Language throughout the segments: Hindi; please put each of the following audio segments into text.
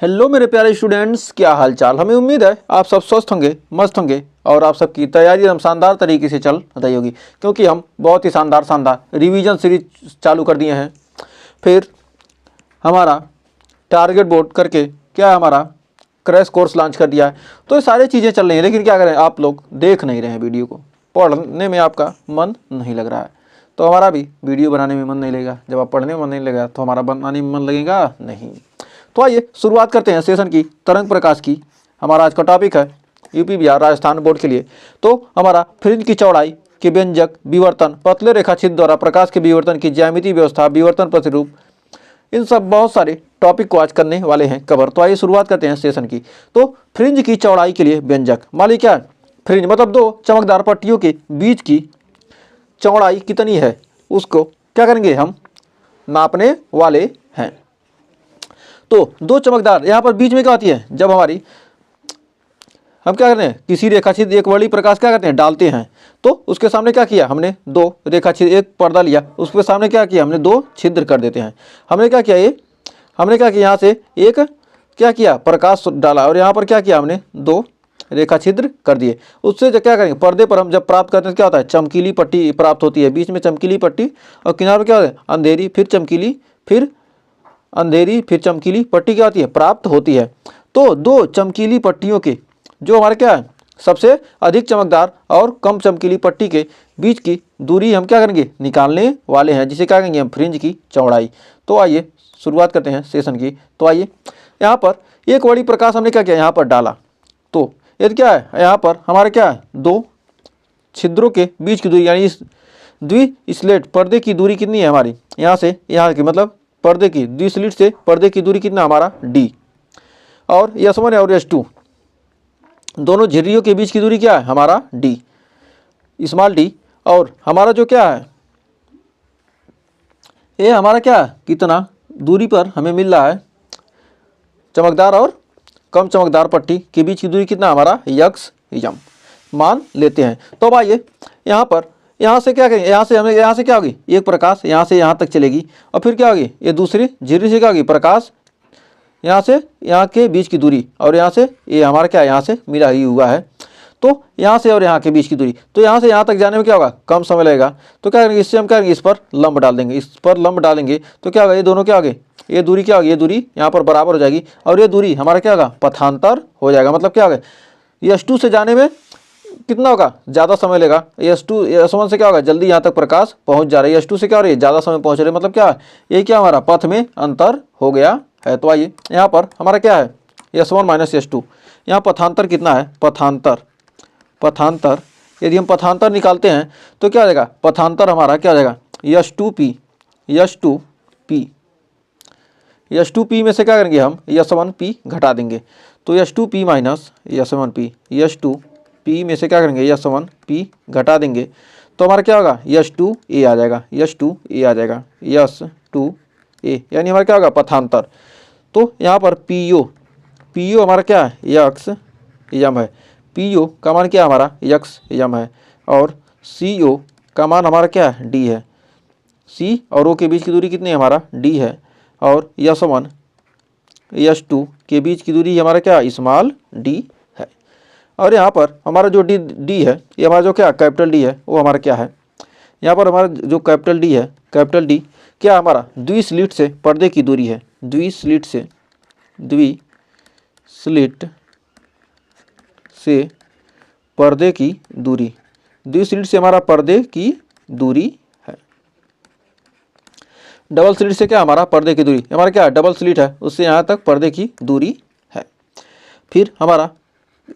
हेलो मेरे प्यारे स्टूडेंट्स, क्या हाल चाल। हमें उम्मीद है आप सब स्वस्थ होंगे, मस्त होंगे और आप सबकी तैयारी एकदम शानदार तरीके से चल रही होगी, क्योंकि हम बहुत ही शानदार रिवीजन सीरीज चालू कर दिए हैं। फिर हमारा टारगेट बोर्ड करके क्या है, हमारा क्रैश कोर्स लॉन्च कर दिया है। तो ये सारी चीज़ें चल रही हैं, लेकिन क्या करें, आप लोग देख नहीं रहे हैं वीडियो को, पढ़ने में आपका मन नहीं लग रहा है। तो हमारा भी वीडियो बनाने में मन नहीं लगेगा। जब आप पढ़ने में मन नहीं लगेगा तो हमारा बनाने में मन लगेगा नहीं। तो आइए शुरुआत करते हैं सेशन की, तरंग प्रकाश की। हमारा आज का टॉपिक है यूपी बिहार राजस्थान बोर्ड के लिए। तो हमारा फ्रिंज की चौड़ाई के व्यंजक, विवर्तन, पतले रेखाचित्र द्वारा प्रकाश के विवर्तन की ज्यामितीय व्यवस्था, विवर्तन प्रतिरूप, इन सब बहुत सारे टॉपिक को आज करने वाले हैं कवर। तो आइए शुरुआत करते हैं सेशन की। तो फ्रिंज की चौड़ाई के लिए व्यंजक, मान लीजिए क्या फ्रिंज मतलब दो चमकदार पट्टियों के बीच की चौड़ाई कितनी है, उसको क्या करेंगे, हम नापने वाले हैं। तो दो चमकदार, यहाँ पर बीच में क्या होती है, जब हमारी हम क्या करते हैं, किसी रेखाचित्र एक वर्ली प्रकाश क्या करते हैं, डालते हैं। तो उसके सामने क्या किया हमने, दो रेखाचित्र, एक पर्दा लिया, उसके सामने क्या किया हमने, दो छिद्र कर देते हैं। हमने क्या किया, ये हमने क्या किया, यहाँ से एक क्या किया, प्रकाश डाला और यहाँ पर क्या किया हमने, दो रेखा छिद्र कर दिए। उससे जो क्या करेंगे, पर्दे पर हम जब प्राप्त करते हैं क्या होता है, चमकीली पट्टी प्राप्त होती है। बीच में चमकीली पट्टी और किनारे पर क्या होता है, अंधेरी, फिर चमकीली, फिर अंधेरी, फिर चमकीली पट्टी क्या होती है, प्राप्त होती है। तो दो चमकीली पट्टियों के जो हमारे क्या है, सबसे अधिक चमकदार और कम चमकीली पट्टी के बीच की दूरी हम क्या करेंगे, निकालने वाले हैं, जिसे क्या करेंगे हम, फ्रिंज की चौड़ाई। तो आइए शुरुआत करते हैं सेशन की। तो आइए यहाँ पर एक वर्ली प्रकाश हमने क्या किया, यहाँ पर डाला। तो यदि क्या है, यहाँ पर हमारे क्या है, दो छिद्रों के बीच की दूरी, यानी इस द्विस्लेट पर्दे की दूरी कितनी है हमारी, यहाँ से यहाँ की, मतलब पर्दे की द्विस्लिट से पर्दे की दूरी कितना हमारा, d। और S1 और S2 दोनों झिर्रियों के बीच की दूरी क्या है, हमारा d, स्मॉल d। और हमारा जो क्या है, ये हमारा क्या है, कितना दूरी पर हमें मिल रहा है, चमकदार और कम चमकदार पट्टी के बीच की दूरी कितना हमारा, यक्स यम मान लेते हैं। तो अब आइए यहाँ पर, यहाँ से क्या करेंगे, यहाँ से हमें, यहाँ से क्या होगी, एक प्रकाश यहाँ से यहाँ तक चलेगी और फिर क्या होगी, ये दूसरी झिर्री से क्या होगी, प्रकाश यहाँ से यहाँ के बीच की दूरी, और यहाँ से ये हमारा क्या है, यहाँ से मिला ही हुआ है। तो यहाँ से और यहाँ के बीच की दूरी, तो यहाँ से यहाँ तक जाने में क्या होगा, कम समय लगेगा। तो क्या करेंगे, इससे हम क्या करेंगे, इस पर लंब डाल देंगे। इस पर लंब डालेंगे तो क्या होगा, ये दोनों क्या होंगे, ये दूरी क्या होगी, ये दूरी यहाँ पर बराबर हो जाएगी और ये दूरी हमारा क्या होगा, पथांतर हो जाएगा। मतलब क्या होगा, S2 से जाने में कितना होगा, ज़्यादा समय लगेगा। S1 से क्या होगा, जल्दी यहाँ तक प्रकाश पहुँच जा रहा है, S2 से क्या हो रही है, ज़्यादा समय पहुँच रही है। मतलब क्या है, ये क्या हमारा पथ में अंतर हो गया है। तो आइए यहाँ पर हमारा क्या है, S1 माइनस S2, यहाँ पथांतर कितना है, पथांतर यदि हम पथांतर निकालते हैं तो क्या हो जाएगा, पथांतर हमारा क्या हो जाएगा, S2P में से क्या करेंगे हम, S1P घटा देंगे। तो S2P माइनस S1P, S2P में से क्या करेंगे, S1P घटा देंगे तो हमारा क्या होगा, S2A आ जाएगा, S2A आ जाएगा, S2A यानी हमारा क्या होगा, पथांतर। तो यहाँ पर PO हमारा क्या है, यक्स यम है। PO का मान क्या है हमारा, यक्स यम है। और CO का मान हमारा क्या है, D है। C और O के बीच की दूरी कितनी है हमारा, D है। और S1 S2 के बीच की दूरी हमारा क्या, स्मॉल d है। और यहाँ पर हमारा जो D है, ये हमारा जो क्या कैपिटल D है, वो हमारा क्या है, यहाँ पर हमारा जो कैपिटल D है, कैपिटल D क्या हमारा, द्विस्लिट से पर्दे की दूरी है। द्विस्लिट से पर्दे की दूरी, द्विस्लिट से हमारा पर्दे की दूरी है। डबल स्लिट से क्या हमारा, पर्दे की दूरी, हमारा क्या डबल स्लिट है, उससे यहाँ तक पर्दे की दूरी है। फिर हमारा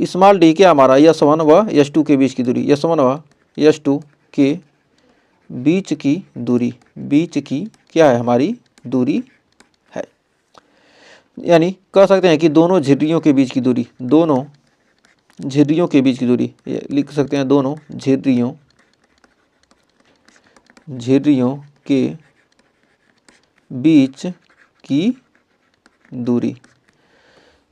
स्मॉल d क्या हमारा, S1 व S2 के बीच की दूरी, S1 व S2 के बीच की दूरी, बीच की क्या है हमारी दूरी है। यानी कह सकते हैं कि दोनों झिर्रियों के बीच की दूरी, दोनों झिर्रियों के बीच की दूरी, लिख सकते हैं दोनों झिर्रियों के बीच की दूरी।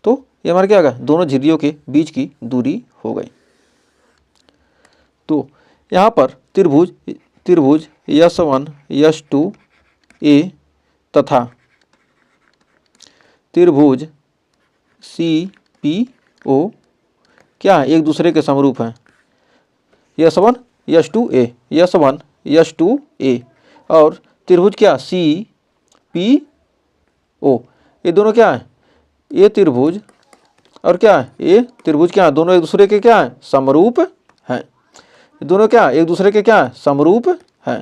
तो ये हमारा क्या होगा, दोनों झिर्रियों के बीच की दूरी हो गई। तो यहाँ पर त्रिभुज S1 S2A तथा त्रिभुज CPO क्या है, एक दूसरे के समरूप हैं। S1 S2A, S1 S2A और त्रिभुज क्या CPO, ये दोनों क्या है, ये त्रिभुज और क्या है, ये त्रिभुज क्या है, दोनों एक दूसरे के क्या है, समरूप हैं। ये दोनों क्या एक दूसरे के क्या है, समरूप हैं।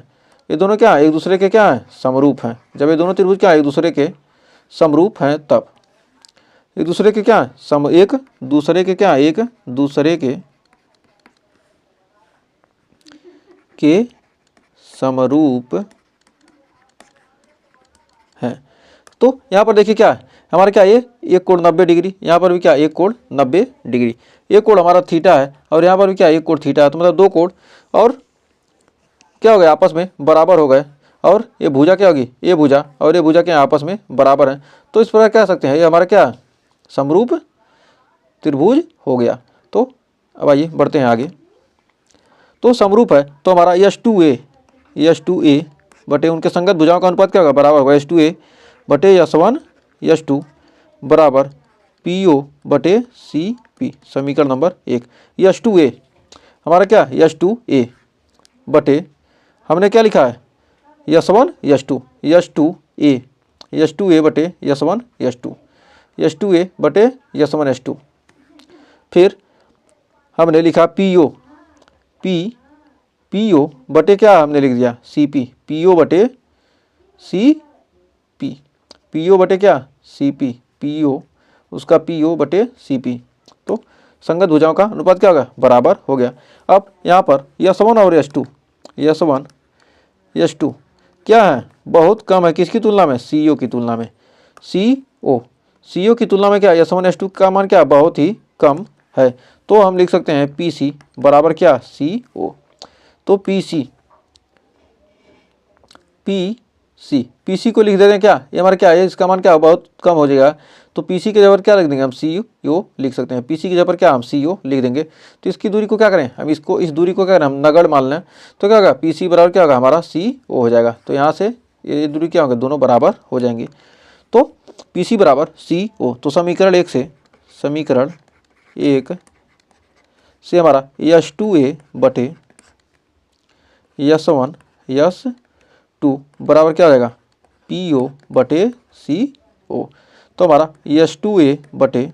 ये दोनों क्या एक दूसरे के क्या है, समरूप हैं। जब ये दोनों त्रिभुज क्या एक दूसरे के समरूप हैं तब एक दूसरे के क्या एक दूसरे के क्या, एक दूसरे के समरूप हैं। तो यहाँ पर देखिए क्या है हमारा, क्या ये एक कोण 90 डिग्री, यहाँ पर भी क्या एक कोण 90 डिग्री, एक कोण हमारा थीटा है और यहाँ पर भी क्या एक कोण थीटा है। तो मतलब दो कोण और क्या हो गया, आपस में बराबर हो गए। और ये भुजा क्या होगी, ये भुजा और ये भुजा क्या आपस में बराबर है। तो इस प्रकार कह सकते हैं ये हमारा क्या समरूप त्रिभुज हो गया। तो अब आइए बढ़ते हैं आगे। तो समरूप है तो हमारा S2A बटे उनके संगत भुजाओं का अनुपात क्या होगा, बराबर होगा S2A बटे S1 S2 बराबर PO बटे CP। समीकरण नंबर 1, S2A हमारा क्या S2A बटे हमने क्या लिखा है S1 S2 S2A बटे S1 S2A बटे S1 S2। फिर हमने लिखा PO बटे क्या हमने लिख दिया CP, PO बटे CP, PO बटे क्या CP, PO उसका PO बटे CP। तो संगत भुजाओं का अनुपात क्या होगा, बराबर हो गया। अब यहाँ पर S1 और S1 S2 क्या है, बहुत कम है, किसकी तुलना में, CO की तुलना में। CO की तुलना में क्या S1 S2 का मान क्या बहुत ही कम है। तो हम लिख सकते हैं PC बराबर क्या CO। तो PC को लिख देते हैं क्या, ये हमारा क्या है, इसका मान क्या बहुत कम हो जाएगा। तो PC के जगह क्या लिख देंगे हम CO लिख सकते हैं। PC की जगह पर क्या हम CO लिख देंगे। तो इसकी दूरी को क्या करें हम, इसको इस दूरी को क्या करें हम नगण्य मान लें। तो क्या होगा PC बराबर क्या होगा हमारा CO हो जाएगा। तो यहाँ से ये दूरी क्या होगा, दोनों बराबर हो जाएंगे। तो PC बराबर CO। तो समीकरण 1 से हमारा S2A बटे S1 S2 बराबर क्या हो जाएगा PO बटे CO। तो हमारा S2A बटे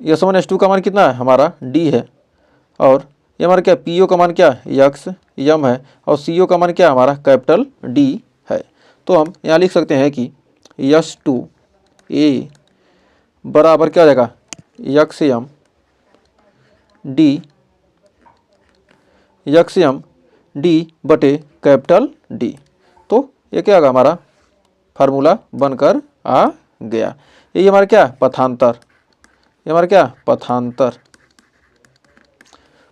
S1 S2 का मान कितना है हमारा D है और ये हमारा क्या PO का मान क्या X यम है और CO का मान क्या हमारा कैपिटल D है। तो हम यहाँ लिख सकते हैं कि S2A बराबर क्या हो जाएगा X यम D बटे कैपिटल D। तो ये क्या होगा हमारा फार्मूला बनकर आ गया। ये हमारा क्या पथांतर, ये हमारा क्या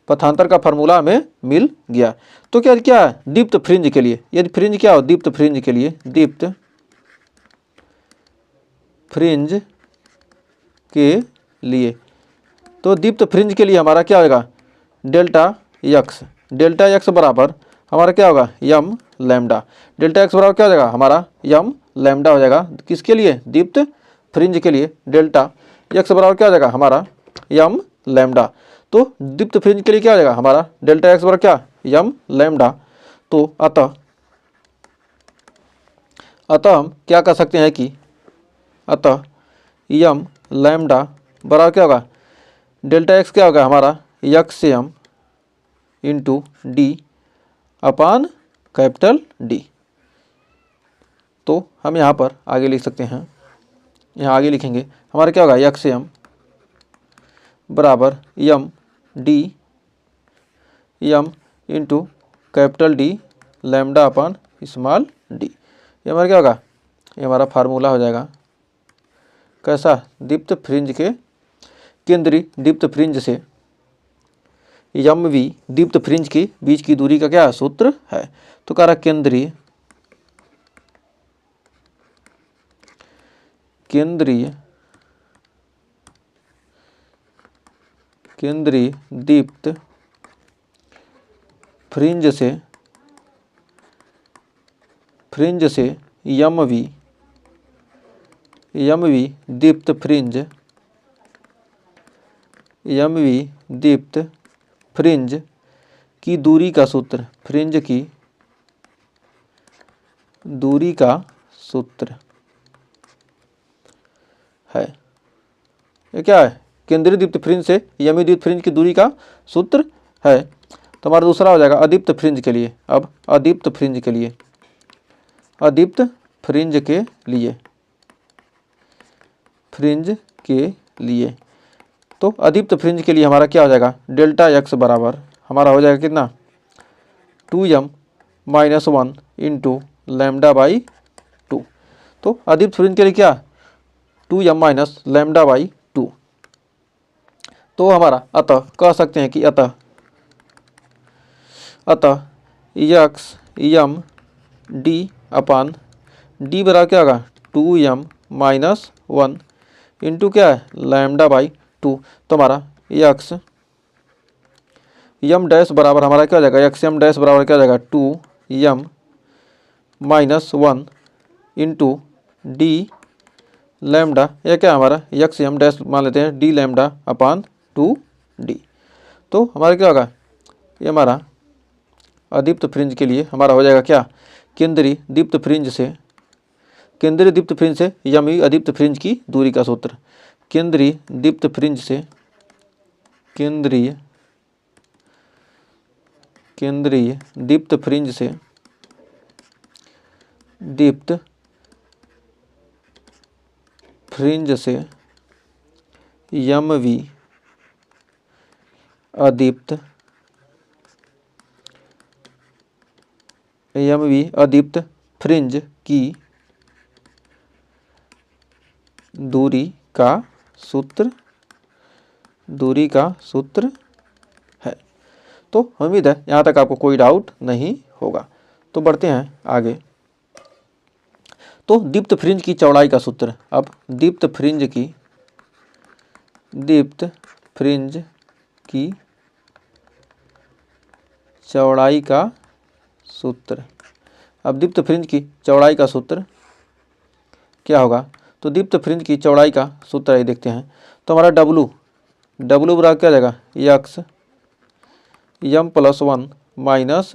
पथांतर का फार्मूला हमें मिल गया। तो क्या है दीप्त फ्रिंज के लिए, यदि फ्रिंज क्या हो दीप्त फ्रिंज के लिए, दीप्त फ्रिंज के लिए, तो दीप्त फ्रिंज के लिए हमारा क्या होगा डेल्टा x बराबर हमारा क्या होगा यम लैम्डा। डेल्टा x बराबर क्या हो जाएगा हमारा यम लैम्डा हो जाएगा। किसके लिए, दीप्त फ्रिंज के लिए डेल्टा x बराबर क्या हो जाएगा हमारा यम लैम्डा। तो दीप्त फ्रिंज के लिए क्या हो जाएगा हमारा डेल्टा x बराबर क्या यम लैम्डा। तो अतः हम क्या कर सकते हैं कि अतः यम लैम्डा बराबर क्या होगा डेल्टा x क्या होगा हमारा x M into D upon capital D। तो हम यहाँ पर आगे लिख सकते हैं, यहाँ आगे लिखेंगे हमारा क्या होगा x यम बराबर M D M into capital D lambda upon small d। ये हमारा क्या होगा, ये हमारा फार्मूला हो जाएगा कैसा दीप्त फ्रिंज के केंद्रीय दीप्त फ्रिंज से यम वी दीप्त फ्रिंज के बीच की दूरी का क्या सूत्र है। तो कह रहा केंद्रीय दीप्त फ्रिंज से यम वी एम वी दीप्त फ्रिंज की दूरी का सूत्र, फ्रिंज की दूरी का सूत्र है। ये क्या है? केंद्रीय दीप्त फ्रिंज से यमी दीप्त फ्रिंज की दूरी का सूत्र है। तो हमारा दूसरा हो जाएगा अदीप्त फ्रिंज के लिए। अब अदीप्त फ्रिंज के लिए, अदीप्त फ्रिंज के लिए, फ्रिंज के लिए तो अदीप्त फ्रिंज के लिए हमारा क्या हो जाएगा? डेल्टा एक्स बराबर हमारा हो जाएगा कितना? 2m - 1 into lambda by 2। तो अदीप्त फ्रिंज के लिए क्या? 2m - lambda by 2। तो हमारा अतः कह सकते हैं कि अतः एक्स एम डी अपान डी बराबर क्या होगा? 2m - 1 इंटू क्या है? Lambda by 2। तो हमारा एक्स एम डैश बराबर हमारा क्या हो जाएगा? एक्स एम डैश बराबर क्या हो जाएगा? 2m - 1 इंटू डी लैम्डा, यह क्या है हमारा? एक्स एम डैश मान लेते हैं, डी लैम्डा अपान 2d। तो हमारा क्या होगा? ये हमारा अदीप्त फ्रिंज के लिए हमारा हो जाएगा क्या? केंद्रीय दीप्त फ्रिंज से यमी अदीप्त फ्रिंज की दूरी का सूत्र, केंद्रीय दीप्त फ्रिंज से यमवी अदीप्त फ्रिंज की दूरी का सूत्र है। तो उम्मीद है यहाँ तक आपको कोई डाउट नहीं होगा। तो बढ़ते हैं आगे। तो दीप्त फ्रिंज की चौड़ाई का सूत्र। अब दीप्त फ्रिंज की चौड़ाई का सूत्र। अब दीप्त फ्रिंज की चौड़ाई का सूत्र क्या होगा? तो दीप्त फ्रिंज की चौड़ाई का सूत्र ये देखते हैं। तो हमारा W बराबर क्या जाएगा? X M plus 1 minus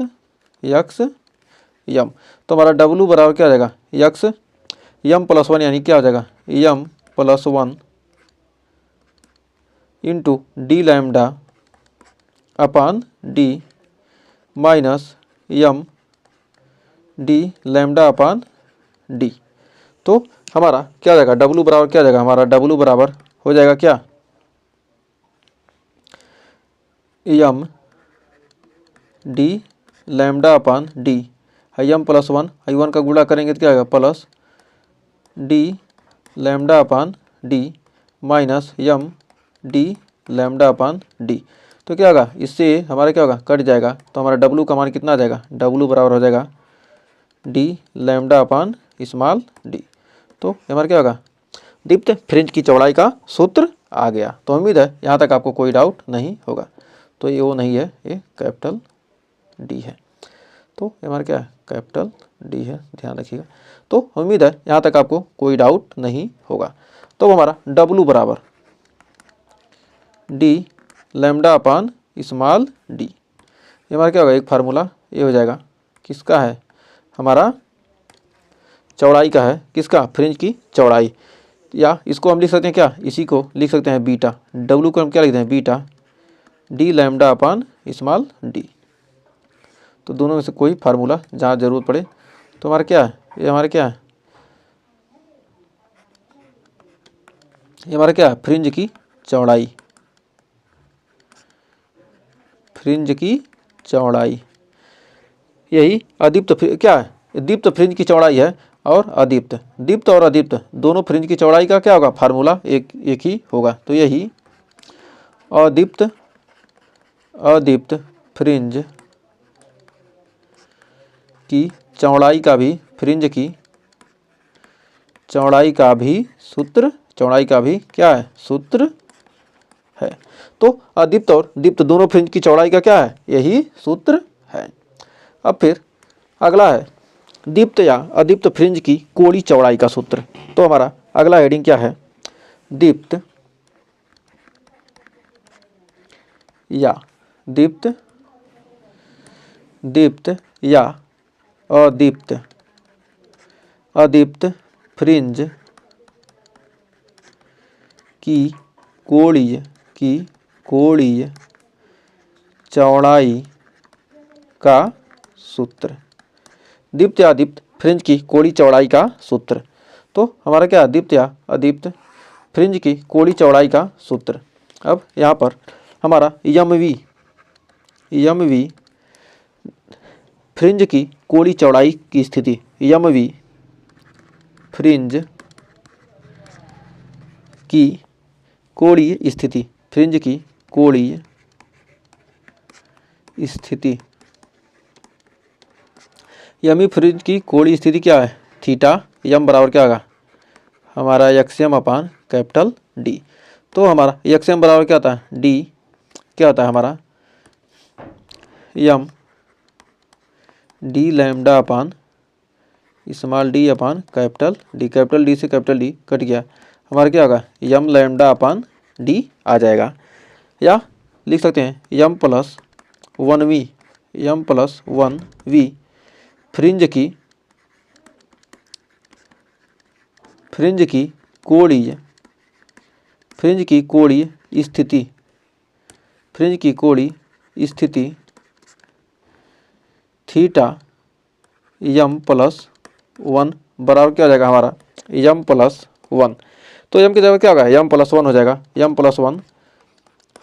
X M. तो हमारा W बराबर क्या हो जाएगा? एक्स एम प्लस 1 यानी क्या हो जाएगा? M plus 1 into D lambda upon D minus M D lambda upon D. तो हमारा क्या हो जाएगा? W बराबर क्या हो जाएगा? हमारा W बराबर हो जाएगा क्या? M D lambda upon D, M plus 1 1 का गुणा करेंगे तो क्या आएगा? Plus D lambda upon D minus M D lambda upon D. तो क्या होगा? इससे हमारा क्या होगा? कट जाएगा। तो हमारा W का मान कितना आ जाएगा? W बराबर हो जाएगा D lambda upon small D. तो हमारा क्या होगा? दीप्त फ्रिंज की चौड़ाई का सूत्र आ गया। तो उम्मीद है यहाँ तक आपको कोई डाउट नहीं होगा। तो ये वो नहीं है, ये कैपिटल डी है। तो हमारा क्या है? कैपिटल डी है, ध्यान रखिएगा। तो उम्मीद है यहाँ तक आपको कोई डाउट नहीं होगा। तो हमारा W बराबर D lambda upon small D, ये हमारा क्या होगा? एक फार्मूला ये हो जाएगा। किसका है? हमारा चौड़ाई का है। किसका? फ्रिंज की चौड़ाई। या इसको हम लिख सकते हैं क्या? इसी को लिख सकते हैं बीटा। W को हम क्या लिखते हैं? Beta D lambda upon small D. तो दोनों में से कोई फार्मूला जहाँ जरूरत पड़े। तो हमारा क्या है? ये हमारा क्या है? ये हमारा क्या है? फ्रिंज की चौड़ाई। यही अदीप्त क्या है? दीप्त फ्रिंज की चौड़ाई है। और अदीप्त, दीप्त और अदीप्त दोनों फ्रिंज की चौड़ाई का क्या होगा? फार्मूला एक ही होगा। तो यही अदीप्त फ्रिंज की चौड़ाई का भी, फ्रिंज की चौड़ाई का भी क्या है? सूत्र है। तो अदीप्त और दीप्त दोनों फ्रिंज की चौड़ाई का क्या है? यही सूत्र है। अब फिर अगला है दीप्त या अदीप्त फ्रिंज की कोणीय चौड़ाई का सूत्र। तो हमारा अगला हेडिंग क्या है, दीप्त या दीप्त, दीप्त या अदीप्त, अदीप्त फ्रिंज की कोणीय चौड़ाई का सूत्र। दीप्त या अदीप्त फ्रिंज की कोणीय चौड़ाई का सूत्र। तो हमारा क्या, दीप्त या अदीप्त फ्रिंज की कोणीय चौड़ाई का सूत्र। अब यहाँ पर हमारा यम वी फ्रिंज की कोणीय चौड़ाई की स्थिति, यम वी फ्रिंज की कोणीय स्थिति, फ्रिंज की कोणीय स्थिति, यमी फ्रिंज की कोणीय स्थिति क्या है, थीटा, यम बराबर क्या होगा हमारा एक्सएम अपान कैपिटल डी। तो हमारा एक्सएम बराबर क्या होता है, डी क्या होता है हमारा M D lambda upon small D upon capital D, capital D से कैपिटल डी कट गया, हमारा क्या होगा यम लैम्डा अपान डी आ जाएगा। या लिख सकते हैं यम प्लस 1v, यम प्लस 1v फ्रिंज की कोणीय स्थिति, फ्रिंज की कोणीय स्थिति थीटा यम प्लस 1 बराबर क्या हो जाएगा हमारा यम प्लस 1। तो यम की जगह क्या होगा यम प्लस 1 हो जाएगा, यम प्लस 1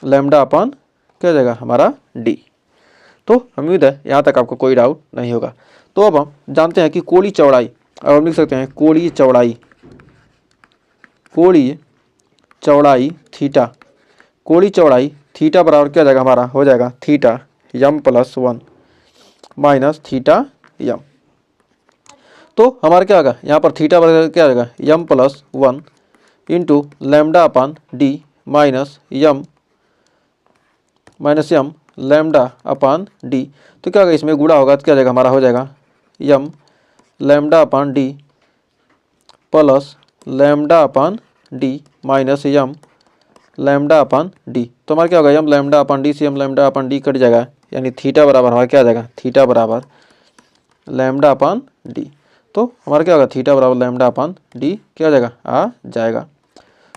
लैम्डा अपान क्या हो जाएगा हमारा डी। तो उम्मीद है यहाँ तक आपको कोई डाउट नहीं होगा। तो अब हम जानते हैं कि कोणीय चौड़ाई, अब हम लिख सकते हैं कोणीय चौड़ाई थीटा, कोणीय चौड़ाई थीटा बराबर क्या हो जाएगा हमारा हो जाएगा थीटा यम प्लस 1 माइनस थीटा यम। तो हमारा क्या होगा यहाँ पर थीटा बराबर क्या हो जाएगा यम plus 1 into lambda upon D minus यम लैम्डा अपान डी। तो क्या होगा इसमें गुणा होगा तो क्या हो जाएगा हमारा हो जाएगा यम lambda upon D plus lambda upon D minus यम लैम्डा अपान डी। तो हमारा क्या होगा यम लैम्डा अपान डी से यम लैम्डा अपान डी कट जाएगा, यानी थीटा बराबर हमारा क्या आ जाएगा थीटा बराबर लैम्डा अपान डी। तो हमारा क्या होगा थीटा बराबर लैम्डा अपान डी क्या हो जाएगा आ जाएगा।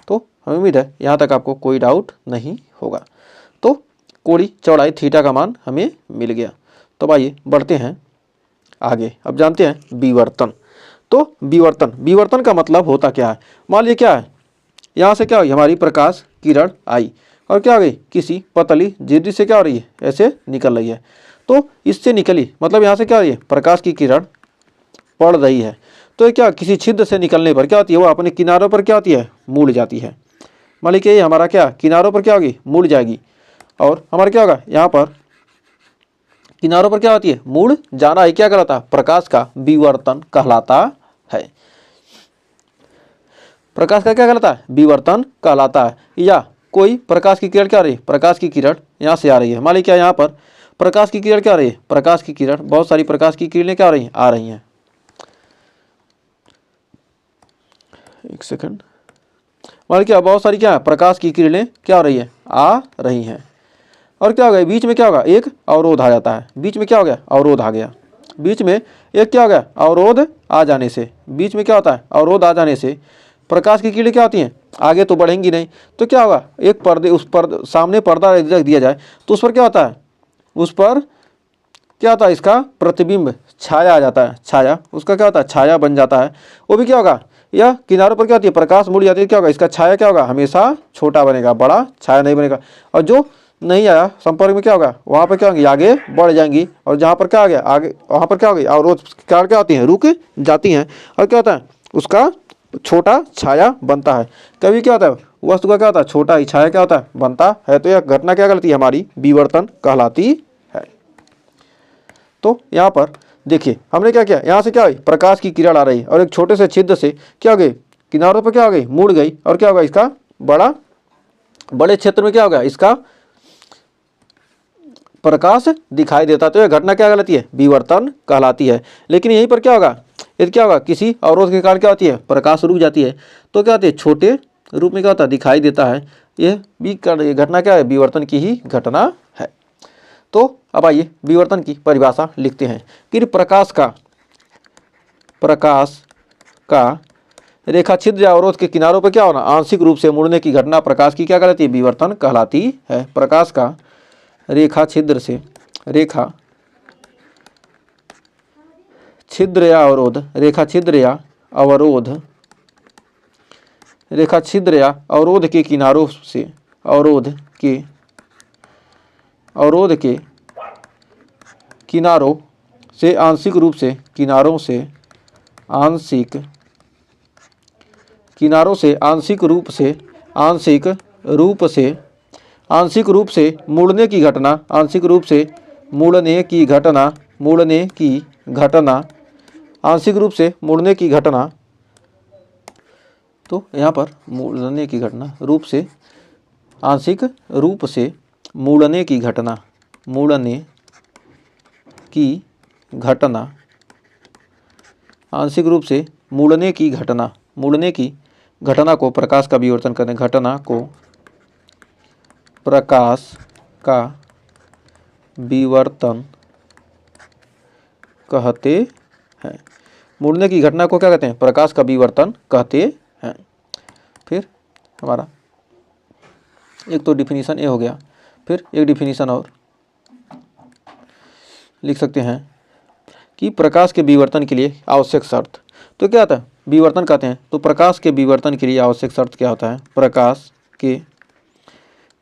तो हमें उम्मीद है यहाँ तक आपको कोई डाउट नहीं होगा। तो कोणीय चौड़ाई थीटा का मान हमें मिल गया। तो आइए बढ़ते हैं आगे। अब जानते हैं विवर्तन। तो विवर्तन का मतलब होता क्या है, मान लीजिए क्या है यहाँ से क्या हुई हमारी प्रकाश किरण आई और क्या हो गई किसी पतली झिर्री से क्या हो रही है ऐसे निकल रही है। तो इससे निकली मतलब यहाँ से क्या हो रही है प्रकाश की किरण पड़ रही है। तो ये क्या किसी छिद्र से निकलने पर क्या होती है वो अपने किनारों पर क्या होती है मुड़ जाती है। मान लीजिए ये हमारा क्या किनारों पर क्या होगी मुड़ जाएगी और हमारा क्या होगा यहाँ पर किनारों पर क्या होती है मुड़ जाना है, क्या कहलाता है प्रकाश का विवर्तन कहलाता है। प्रकाश का क्या कहलाता है विवर्तन कहलाता है। या कोई प्रकाश की किरण क्या आ रही है प्रकाश की किरण यहाँ से आ रही है, मान लीजिए क्या यहाँ पर प्रकाश की किरण क्या आ रही है प्रकाश की किरण बहुत सारी प्रकाश की किरणें क्या आ रही हैं। एक सेकंड, मान क्या बहुत सारी क्या है प्रकाश की किरणें क्या हो रही है आ रही हैं और क्या हो गया बीच में क्या होगा एक अवरोध आ जाता है, बीच में क्या हो गया अवरोध आ गया, बीच में एक क्या हो गया अवरोध आ जाने से, बीच में क्या होता है अवरोध आ जाने से प्रकाश की किरणें क्या होती हैं आगे तो बढ़ेंगी नहीं। तो क्या होगा एक पर्दे उस पर सामने पर्दा रख दिया जाए तो उस पर क्या होता है उस पर क्या होता है इसका प्रतिबिंब छाया आ जाता है, छाया उसका क्या होता है छाया बन जाता है। वो भी क्या होगा या किनारों पर क्या होती है प्रकाश मुड़ जाती है, क्या होगा इसका छाया क्या होगा हमेशा छोटा बनेगा, बड़ा छाया नहीं बनेगा। और जो नहीं आया संपर्क में क्या होगा वहाँ पर क्या होंगी आगे बढ़ जाएंगी और जहाँ पर क्या आ गया आगे वहाँ पर क्या होगी अवरोध कारण क्या होती हैं रुक जाती हैं और क्या होता है उसका छोटा छाया बनता है। कभी क्या होता है वस्तु का क्या होता है छोटा ही छाया क्या होता है बनता है। तो यह घटना क्या कहलाती है हमारी विवर्तन कहलाती है। तो यहाँ पर देखिए हमने क्या किया यहाँ से क्या हुई प्रकाश की किरण आ रही और एक छोटे से छिद्र से क्या हो गई किनारों पर क्या हो गई मुड़ गई और क्या होगा इसका बड़े क्षेत्र में क्या होगा इसका प्रकाश दिखाई देता। तो यह घटना क्या कहलाती है विवर्तन कहलाती है। लेकिन यहीं पर क्या होगा यदि क्या होगा, किसी अवरोध के कारण क्या होती है, प्रकाश रुक जाती है, तो क्या होती है, छोटे रूप में क्या होता है, दिखाई देता है। यह भी घटना क्या है, विवर्तन की ही घटना है। तो अब आइए विवर्तन की परिभाषा लिखते हैं कि प्रकाश का रेखा छिद्र या अवरोध के किनारों पर क्या होना, आंशिक रूप से मुड़ने की घटना प्रकाश की क्या कहलाती है, विवर्तन कहलाती है। प्रकाश का रेखा छिद्र या अवरोध के किनारों से आंशिक रूप से मुड़ने की घटना, तो यहाँ पर मुड़ने की घटना, आंशिक रूप से मुड़ने की घटना को प्रकाश का विवर्तन करते हैं, घटना को प्रकाश का विवर्तन कहते हैं। मुड़ने की घटना को क्या कहते हैं, प्रकाश का विवर्तन कहते हैं। फिर हमारा एक तो डिफिनीशन ये हो गया, फिर एक डिफिनीशन और लिख सकते हैं कि प्रकाश के विवर्तन के लिए आवश्यक शर्त। तो क्या होता है, विवर्तन कहते हैं, तो प्रकाश के विवर्तन के लिए आवश्यक शर्त क्या होता है, प्रकाश के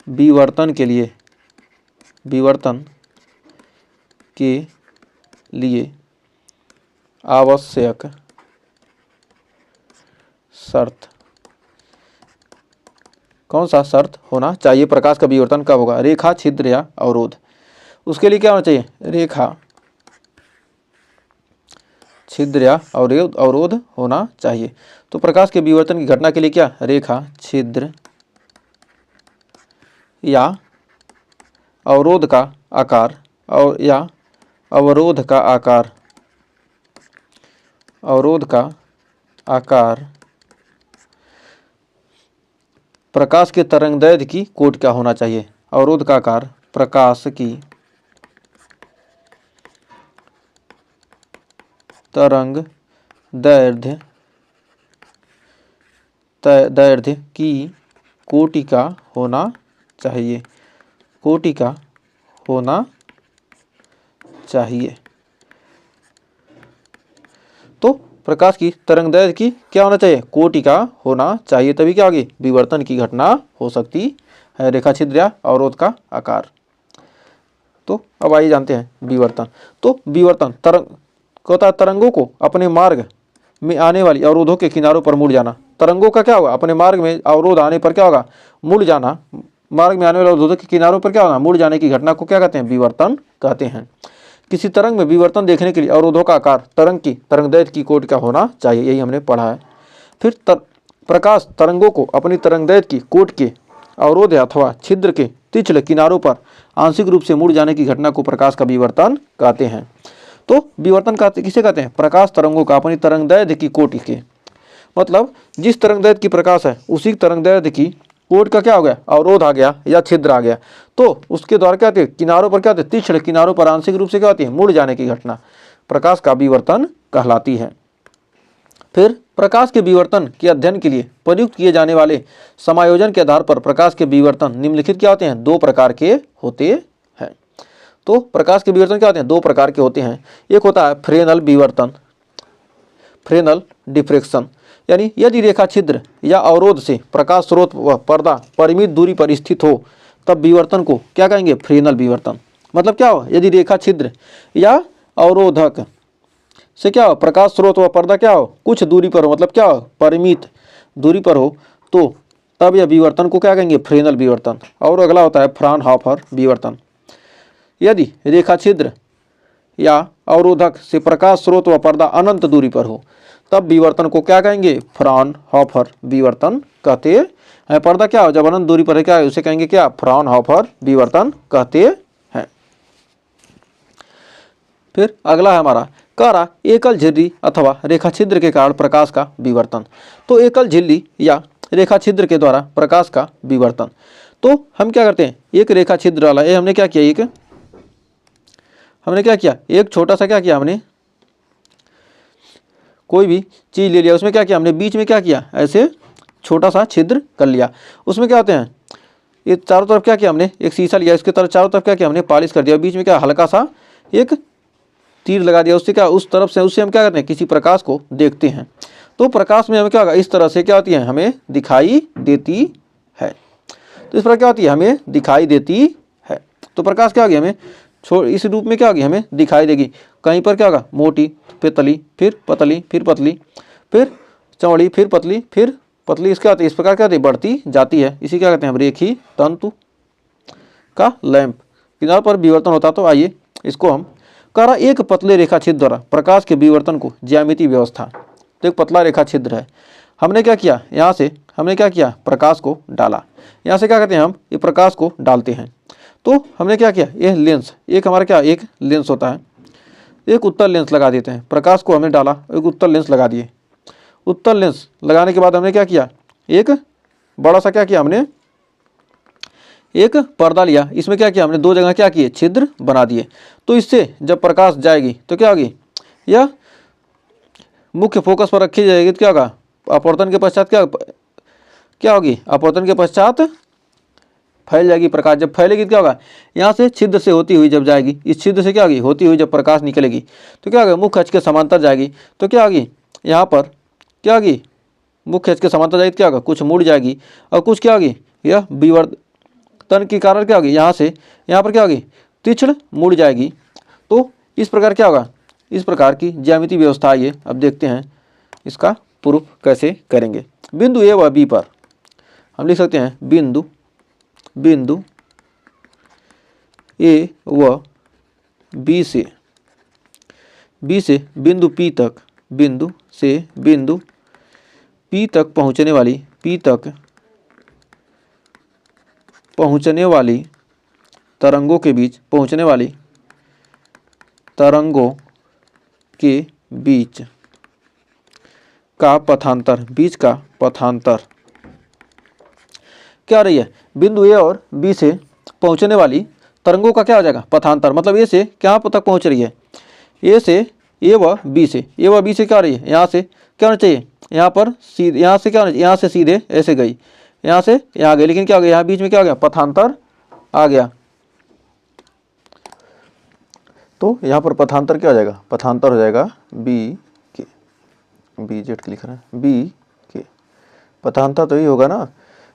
विवर्तन के लिए आवश्यक शर्त, कौन सा शर्त होना चाहिए, प्रकाश का विवर्तन कब होगा, रेखा छिद्र या अवरोध। उसके लिए क्या होना चाहिए, रेखा छिद्र या अवरोध होना चाहिए। तो प्रकाश के विवर्तन की घटना के लिए क्या, रेखा छिद्र या अवरोध का आकार प्रकाश के तरंगदैर्घ्य की कोटि क्या होना चाहिए, अवरोध का आकार प्रकाश की तरंगदैर्घ्य की कोटि का होना चाहिए, तो प्रकाश की तरंगदैर्घ्य की क्या होना चाहिए, कोटि का होना चाहिए, तभी क्या होगी, विवर्तन की घटना हो सकती है, रेखा छिद्र या अवरोध का आकार। तो अब आइए जानते हैं विवर्तन। तो विवर्तन तरंगों को अपने मार्ग में आने वाली अवरोधों के किनारों पर मुड़ जाना। तरंगों का क्या होगा, अपने मार्ग में अवरोध आने पर क्या होगा, मुड़ जाना। मार्ग में आने वाले अवरोधों के किनारों पर क्या होगा, मुड़ जाने की घटना को क्या कहते हैं, विवर्तन कहते हैं। किसी तरंग में विवर्तन देखने के लिए अवरोधों का आकार तरंग की तरंगदैर्घ्य की कोटि का होना चाहिए, यही हमने पढ़ा है। फिर प्रकाश तरंगों को अपनी तरंगदैर्घ्य की कोटि के अवरोध अथवा छिद्र के तिछले किनारों पर आंशिक रूप से मुड़ जाने की घटना को प्रकाश का विवर्तन कहते हैं। तो विवर्तन किसे कहते हैं, प्रकाश तरंगों का अपनी तरंगदैर्घ्य की कोटि के, मतलब जिस तरंगदैर्घ्य की प्रकाश है उसी तरंगदैर्घ्य की कोटि का क्या हो गया, अवरोध आ गया या छिद्र आ गया, तो उसके द्वारा क्या होती है, किनारों पर क्या होती है, तिछले किनारों पर आंशिक रूप से क्या होती है, मुड़ जाने की घटना प्रकाश का विवर्तन कहलाती है। फिर प्रकाश के विवर्तन के अध्ययन के लिए प्रयुक्त किए जाने वाले समायोजन के आधार पर प्रकाश के विवर्तन निम्नलिखित क्या होते हैं, दो प्रकार के होते हैं। तो प्रकाश के विवर्तन क्या होते हैं, दो प्रकार के होते हैं। एक होता है फ्रेनल विवर्तन, फ्रेनल डिफ्रेक्शन, यानी यदि रेखा छिद्र या अवरोध से प्रकाश स्रोत व पर्दा परिमित दूरी पर स्थित हो तब विवर्तन को क्या कहेंगे, फ्रेनल विवर्तन। मतलब क्या हो, यदि रेखा छिद्र या अवरोधक से क्या हो, प्रकाश स्रोत व पर्दा क्या हो, कुछ दूरी पर हो, मतलब क्या हो, परिमित दूरी पर हो, तो तब यह विवर्तन को क्या कहेंगे, फ्रेनल विवर्तन। और अगला होता है फ्राउनहोफर विवर्तन। यदि रेखा छिद्र या अवरोधक से प्रकाश स्रोत व पर्दा अनंत दूरी पर हो तब विवर्तन को क्या कहेंगे, फ्राउनहोफर विवर्तन कहते हैं। पर्दा क्या हो, जब अनंत दूरी पर है क्या है, उसे कहेंगे क्या, फ्राउनहोफर विवर्तन कहते हैं। फिर अगला है हमारा कह रहा एकल झिल्ली अथवा रेखा छिद्र के कारण प्रकाश का विवर्तन। तो एकल झिल्ली या रेखा छिद्र के द्वारा प्रकाश का विवर्तन। तो हम क्या करते हैं, एक रेखा छिद्र वाला ये हमने क्या किया, एक छोटा सा क्या किया, हमने कोई भी चीज ले लिया, उसमें क्या किया हमने, बीच में क्या किया, ऐसे छोटा सा छिद्र कर लिया। उसमें क्या होते हैं, ये चारों तरफ क्या किया हमने, एक शीशा लिया, इसके तरफ चारों तरफ क्या किया हमने, पॉलिश कर दिया, बीच में क्या हल्का सा एक तीर लगा दिया, उससे क्या, उस तरफ से उससे हम क्या करते हैं, किसी प्रकाश को देखते हैं। तो प्रकाश में हमें क्या होगा, इस तरह से क्या होती है, हमें दिखाई देती है। तो इस पर क्या होती है, हमें दिखाई देती है। तो प्रकाश क्या होगी, हमें इस रूप में क्या होगी, हमें दिखाई देगी। कहीं पर क्या होगा, मोटी, पतली, फिर पतली, फिर पतली, फिर चौड़ी, फिर पतली, फिर पतली, इसका इस प्रकार क्या होती है, बढ़ती जाती है। इसी क्या कहते हैं हम, रेखी तंतु का लैंप किनारों पर विवर्तन होता। तो आइए इसको हम कह रहा, एक पतले रेखा छिद्र द्वारा प्रकाश के विवर्तन को ज्यामितीय व्यवस्था। तो एक पतला रेखा छिद्र है, हमने क्या किया, यहाँ से हमने क्या किया, प्रकाश को डाला। यहाँ से क्या कहते हैं, हम ये प्रकाश को डालते हैं। तो हमने क्या किया, ये लेंस, एक हमारा क्या, एक लेंस होता है, एक उत्तल लेंस लगा देते हैं। प्रकाश को हमने डाला, एक उत्तल लेंस लगा दिए। उत्तल लेंस लगाने के बाद हमने क्या किया, एक बड़ा सा क्या किया, हमने एक पर्दा लिया, इसमें क्या किया हमने, दो जगह क्या किए, छिद्र बना दिए। तो इससे जब प्रकाश जाएगी तो क्या होगी, यह मुख्य फोकस पर रखी जाएगी। तो क्या होगा, अपवर्तन के पश्चात क्या होगी, अपवर्तन के पश्चात फैल जाएगी प्रकाश। जब फैलेगी तो क्या होगा, यहाँ से छिद्र से होती हुई जब जाएगी, इस छिद्र से क्या होगी, होती हुई जब प्रकाश निकलेगी तो क्या होगा, मुख्य अक्ष के समांतर जाएगी। तो क्या होगी, यहाँ पर क्या होगी, मुख्य अक्ष के समांतर जाएगी, क्या होगा, कुछ मुड़ जाएगी और कुछ क्या होगी, यह विवर्तन के कारण क्या होगी, यहाँ से यहाँ पर क्या होगी, तीक्ष्ण मुड़ जाएगी। तो इस प्रकार क्या होगा, इस प्रकार की ज्यामितीय व्यवस्था। आइए अब देखते हैं इसका प्रूफ कैसे करेंगे। बिंदु ए व बी पर हम लिख सकते हैं, बिंदु ए व बी से बिंदु पी तक, बिंदु से बिंदु पी तक पहुंचने वाली तरंगों के बीच का पथांतर क्या रही है, बिंदु ए और बी से पहुंचने वाली तरंगों का क्या हो जाएगा, पथांतर। मतलब ए से क्या तक पहुंच रही है, ए व बी से क्या हो रही है, यहाँ से क्या होना चाहिए, यहाँ पर सीधे, यहाँ से क्या होना चाहिए, यहाँ से सीधे ऐसे गई, यहाँ से यहाँ गई, लेकिन क्या हो गया, यहाँ बीच में क्या हो गया, पथांतर आ गया। तो यहाँ पर पथांतर क्या हो जाएगा, पथांतर हो जाएगा बी जेड लिख रहे हैं, बी के पथांतर तो ही होगा ना,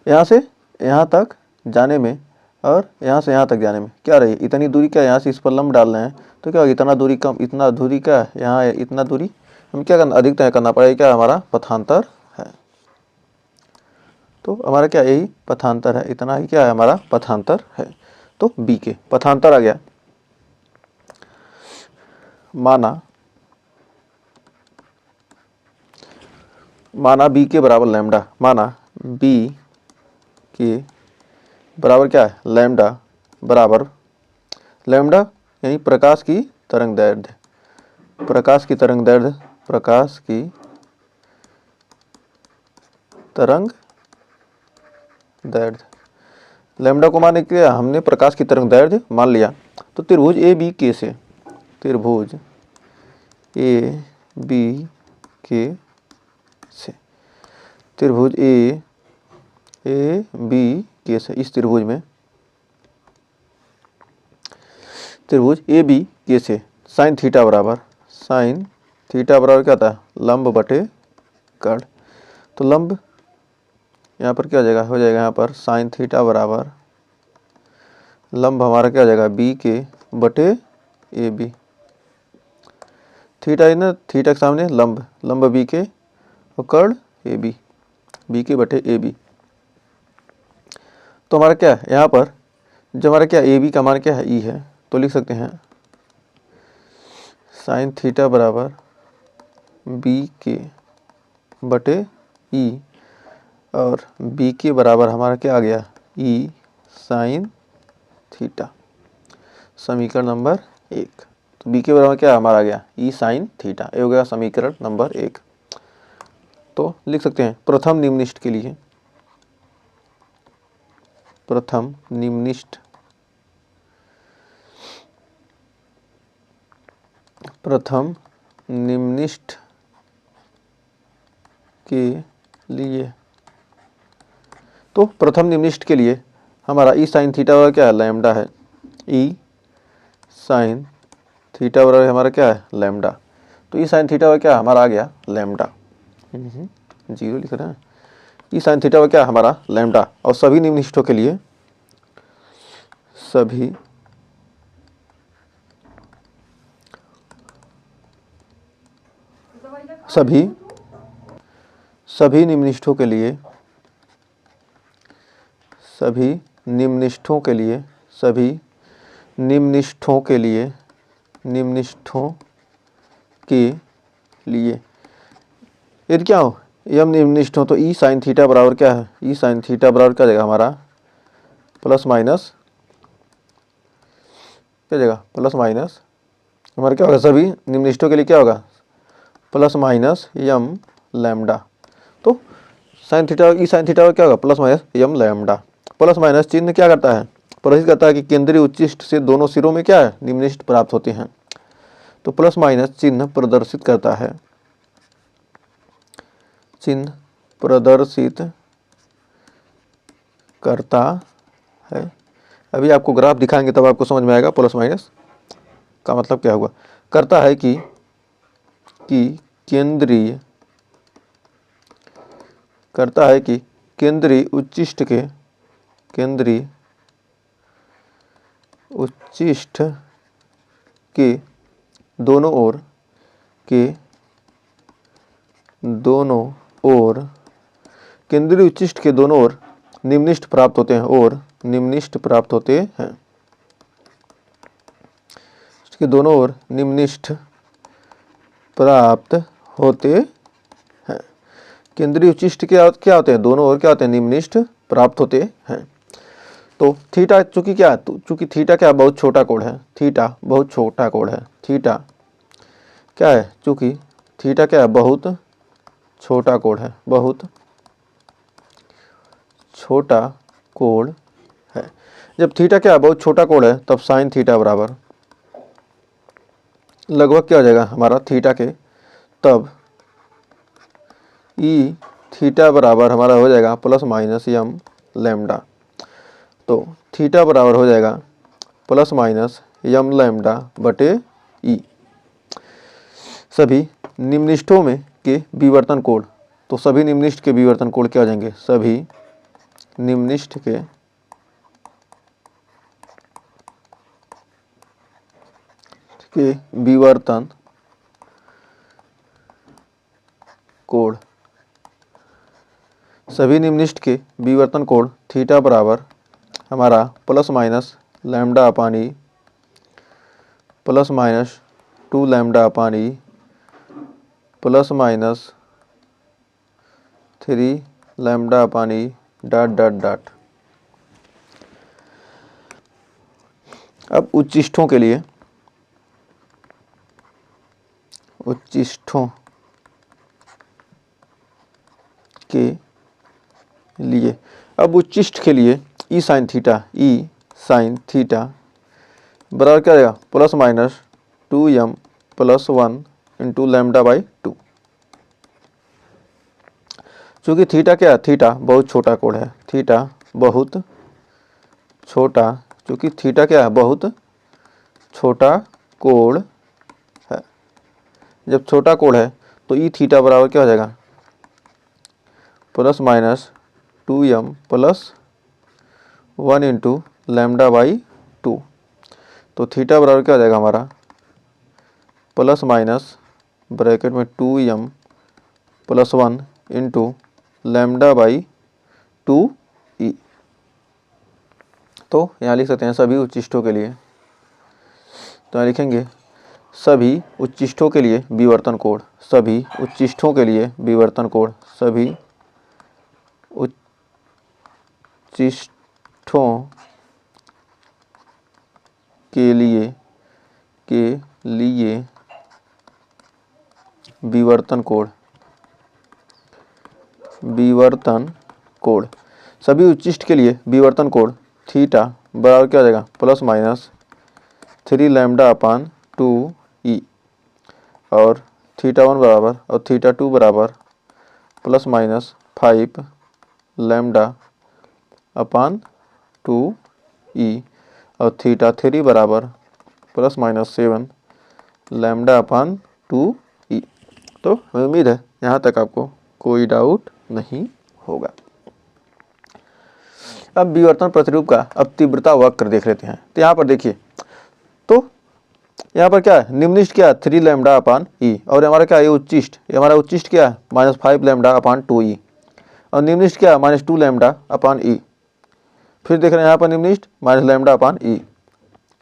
यहाँ से यहाँ तक जाने में और यहाँ से यहाँ तक जाने में क्या रही, इतनी दूरी क्या, यहाँ से इस पर लंब डाल रहे हैं तो क्या होगा, इतना दूरी कम, इतना दूरी क्या, यहाँ है इतना दूरी, हम क्या करना, अधिक तय करना पड़ेगा, क्या हमारा पथांतर है। तो हमारा क्या, यही पथांतर है, इतना ही क्या है, हमारा पथांतर है। तो बी के पथांतर आ गया। माना बी के बराबर लैम्डा, माना बी के बराबर क्या है, लैम्डा बराबर, लैम्डा यानी प्रकाश की तरंग दैर्ध्य, लैम्डा को माने क्या, हमने प्रकाश की तरंग दैर्ध्य मान लिया। तो त्रिभुज ए बी के से, त्रिभुज ए बी के से, त्रिभुज ए बी के से, इस त्रिभुज में त्रिभुज ए बी के से साइन थीटा बराबर क्या होता है, लंब बटे कर्ण। तो लंब यहाँ पर क्या हो जाएगा, यहाँ पर साइन थीटा बराबर लंब हमारा क्या हो जाएगा, बी के बटे ए बी, थीटा है ना, थीटा के सामने लंब बी के और कर्ण ए बी के बटे ए बी। तो हमारा क्या है, यहाँ पर जो हमारा क्या, ए बी का मान क्या है, ई है, तो लिख सकते हैं साइन थीटा बराबर बी के बटे ई, और बी के बराबर हमारा क्या आ गया, ई साइन थीटा, समीकरण नंबर 1। बी के बराबर क्या हमारा आ गया ई साइन थीटा। ये हो गया समीकरण नंबर 1। तो लिख सकते हैं प्रथम निम्निष्ठ के लिए, प्रथम निम्निष्ठ, प्रथम निम्निष्ठ के लिए, तो प्रथम निम्निष्ठ के लिए हमारा ई साइन थीटा बराबर क्या है लैम्डा है। ई साइन थीटा बराबर हमारा क्या है लैम्डा। तो ई साइन थीटा बराबर क्या हमारा आ गया लैम्डा, 0 लिख रहे हैं। ई साइन थीटा बराबर क्या हमारा लैम्डा। और सभी निम्निष्ठों के लिए, सभी सभी सभी निम्निष्ठों के लिए, सभी निम्निष्ठों के लिए, सभी निम्निष्ठों के लिए, निम्निष्ठों के लिए यदि क्या हो यम निम्निष्ठ हो तो ई साइन थीटा बराबर क्या है, ई साइन थीटा बराबर क्या देगा हमारा प्लस माइनस, क्या देगा प्लस माइनस, हमारा क्या होगा सभी निम्निष्ठों के लिए क्या होगा प्लस माइनस यम लैम्डा। तो sine theta E sine theta क्या होगा प्लस माइनस यम लैम्डा। प्लस माइनस चिन्ह क्या करता है, प्रदर्शित करता है कि केंद्रीय उच्चिष्ठ से दोनों सिरों में क्या है निम्निष्ठ प्राप्त होते हैं। तो प्लस माइनस चिन्ह प्रदर्शित करता है, चिन्ह प्रदर्शित करता है। अभी आपको ग्राफ दिखाएंगे तब आपको समझ में आएगा प्लस माइनस का मतलब क्या हुआ। करता है कि केंद्रीय, करता है कि केंद्रीय उच्चिष्ठ के, केंद्रीय उच्चिष्ठ के दोनों ओर, के दोनों ओर, केंद्रीय उच्चिष्ठ के दोनों ओर निम्निष्ठ प्राप्त होते हैं, और निम्निष्ठ प्राप्त होते हैं, इसके दोनों ओर निम्निष्ठ प्राप्त होते हैं। केंद्रीय उच्चिष्ठ क्या होते हैं दोनों ओर क्या होते हैं निम्निष्ठ प्राप्त होते हैं। तो थीटा चूंकि क्या है, चूंकि थीटा क्या बहुत छोटा कोण है, थीटा बहुत छोटा कोण है, थीटा क्या है चूंकि थीटा क्या है बहुत छोटा कोण है, बहुत छोटा कोण है। जब थीटा क्या है बहुत छोटा कोण है तब साइन थीटा बराबर लगभग क्या हो जाएगा हमारा थीटा के, तब ई थीटा बराबर हमारा हो जाएगा प्लस माइनस यम लैम्डा। तो थीटा बराबर हो जाएगा प्लस माइनस यम लैम्डा बटे ई। सभी निम्निष्ठों में के विवर्तन कोण, तो सभी निम्निष्ठ के विवर्तन कोण क्या हो जाएंगे, सभी निम्निष्ठ के विवर्तन कोण, सभी निम्निष्ठ के विवर्तन कोण थीटा बराबर हमारा प्लस माइनस लैम्डा अपान ई, प्लस माइनस 2 लैम्डा अपान ई, प्लस माइनस 3 लैम्डा अपान ई डॉट डॉट डॉट। अब उच्चिष्ठों के लिए, उच्चिष्ठों के लिए, अब उच्चिष्ठ के लिए ई साइन थीटा, ई साइन थीटा बराबर क्या रहेगा plus minus 2m plus 1 into lambda by 2। चूँकि थीटा क्या है, थीटा बहुत छोटा कोण है, थीटा बहुत छोटा, चूँकि थीटा क्या है बहुत छोटा कोण है। जब छोटा कोण है तो ई थीटा बराबर क्या हो जाएगा plus minus 2m plus 1 into lambda by 2। तो थीटा बराबर क्या हो जाएगा हमारा प्लस माइनस ब्रैकेट में 2m plus 1 into lambda by 2e। तो यहाँ लिख सकते हैं सभी उच्चिष्ठों के लिए, तो यहाँ लिखेंगे सभी उच्चिष्ठों के लिए विवर्तन कोण, सभी उच्चिष्ठों के लिए विवर्तन कोण, सभी उच्चिष्ठों के लिए लिए विवर्तन कोण सभी उच्चिष्ट के लिए विवर्तन कोण थीटा बराबर क्या हो जाएगा प्लस माइनस 3 लैम्डा अपान 2e और थीटा 1 बराबर और थीटा 2 बराबर प्लस माइनस 5 लैम्डा अपान 2e और थीटा 3 बराबर प्लस माइनस 7 लैम्डा अपान 2e। तो हमें उम्मीद है यहाँ तक आपको कोई डाउट नहीं होगा। अब विवर्तन प्रतिरूप का अब तीव्रता वक्र देख लेते हैं। तो यहाँ पर देखिए, तो यहाँ पर क्या है निम्नलिखित क्या है 3 लैम्डा अपान ई और हमारा क्या है उच्चिष्ट, ये हमारा उच्चिष्ट क्या है -5 लैम्डा अपान 2e और निम्नलिखित क्या है -2 लैम्डा अपान ई। फिर देख रहे हैं यहाँ पर निम्नलिखित माइनस लैम्डा अपान ई,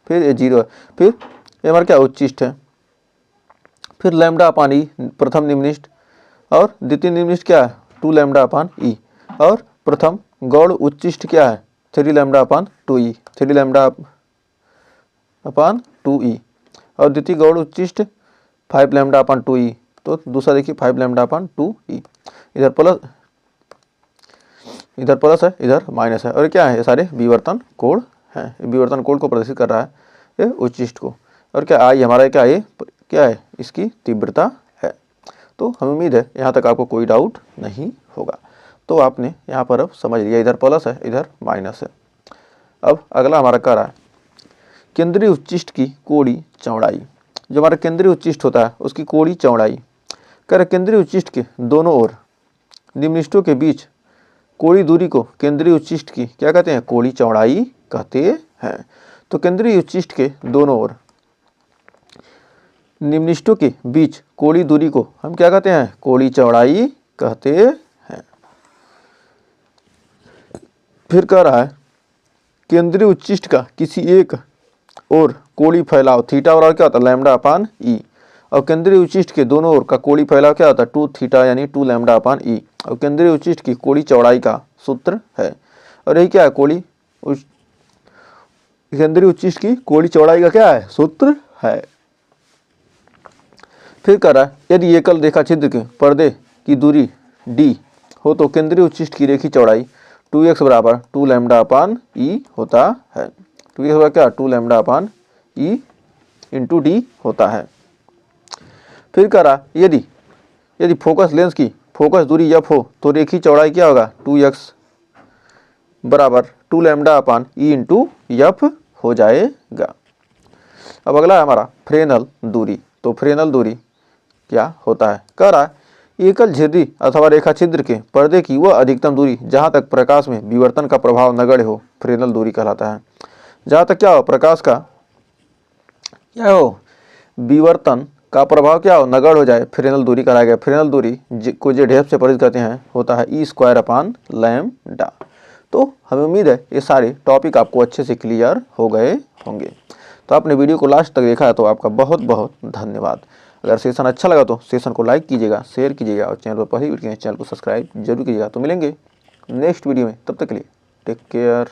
फिर ये 0 है, फिर ये हमारा क्या उच्चिष्ट है, फिर लैम्डा अपान ई प्रथम निम्नलिखित और द्वितीय निम्नलिखित क्या है 2 लैम्डा अपान ई और प्रथम गौड़ उच्चिष्ट क्या है 3 लैम्डा अपान 2e 3 लैम्डा अपान 2e और द्वितीय गौड़ उच्चिष्ट 5 लैम्डा अपान 2e। तो दूसरा देखिए 5 लैम्डा अपान 2e, इधर प्लस है इधर माइनस है और क्या है ये सारे विवर्तन कोण हैं। विवर्तन कोण को प्रदर्शित कर रहा है ये उच्चिष्ट को और क्या आई हमारा क्या है इसकी तीव्रता है। तो हमें उम्मीद है यहाँ तक आपको कोई डाउट नहीं होगा। तो आपने यहाँ पर अब समझ लिया, इधर प्लस है इधर माइनस है। अब अगला हमारा कह रहा है केंद्रीय उच्चिष्ट की कोणीय चौड़ाई, जो हमारा केंद्रीय उच्चिष्ट होता है उसकी कोणीय चौड़ाई कह रहे केंद्रीय उच्चिष्ट के दोनों ओर निम्नलिखितों के बीच कोणीय दूरी को केंद्रीय उच्चिष्ट की क्या कहते हैं कोणीय चौड़ाई कहते हैं। तो केंद्रीय उच्चिष्ट के दोनों ओर निम्नलिखितों के बीच कोणीय दूरी को हम क्या कहते हैं कोणीय चौड़ाई कहते हैं। फिर कह रहा है केंद्रीय उच्चिष्ट का किसी एक और कोणीय फैलाव थीटा बराबर क्या होता है लैम्डा अपान ई और केंद्रीय उच्चिष्ट के दोनों ओर का कोणीय फैलाव क्या होता है 2 थीटा यानी 2 लैम्डा अपान ई और केंद्रीय उच्चिष्ट की कोणीय चौड़ाई का सूत्र है। और यही क्या है केंद्रीय उच्चिष्ट की कोणीय चौड़ाई का क्या है सूत्र है। फिर कह रहा है यदि एकल रेखा छिद्र के पर्दे की दूरी d हो तो केंद्रीय उच्चिष्ट की रेखीय चौड़ाई 2x बराबर 2 लैम्डा अपान ई होता है। 2x बराबर क्या 2 लैम्डा अपान ई इंटू डी होता है। फिर कह रहा यदि फोकस लेंस की फोकस दूरी f हो तो रेखीय चौड़ाई क्या होगा 2x बराबर 2 लैम्डा अपान ई इंटू एफ हो जाएगा। अब अगला है हमारा फ्रेनल दूरी। तो फ्रेनल दूरी क्या होता है कह रहा है एकल झिर्री अथवा रेखा छिद्र के पर्दे की वह अधिकतम दूरी जहां तक प्रकाश में विवर्तन का प्रभाव नगण्य हो फ्रेनल दूरी कहलाता है। जहां तक क्या हो प्रकाश का क्या हो विवर्तन का प्रभाव क्या हो नगण्य हो जाए फ्रेनल दूरी कराया गया। फ्रेनल दूरी को जो ढेप से परिचित करते हैं होता है ई स्क्वायर अपान लैम्डा। तो हमें उम्मीद है ये सारे टॉपिक आपको अच्छे से क्लियर हो गए होंगे। तो आपने वीडियो को लास्ट तक देखा है तो आपका बहुत बहुत धन्यवाद। अगर सेशन अच्छा लगा तो सेशन को लाइक कीजिएगा, शेयर कीजिएगा और चैनल पर पहली वीडियो चैनल को सब्सक्राइब जरूर कीजिएगा। तो मिलेंगे नेक्स्ट वीडियो में, तब तक के लिए टेक केयर।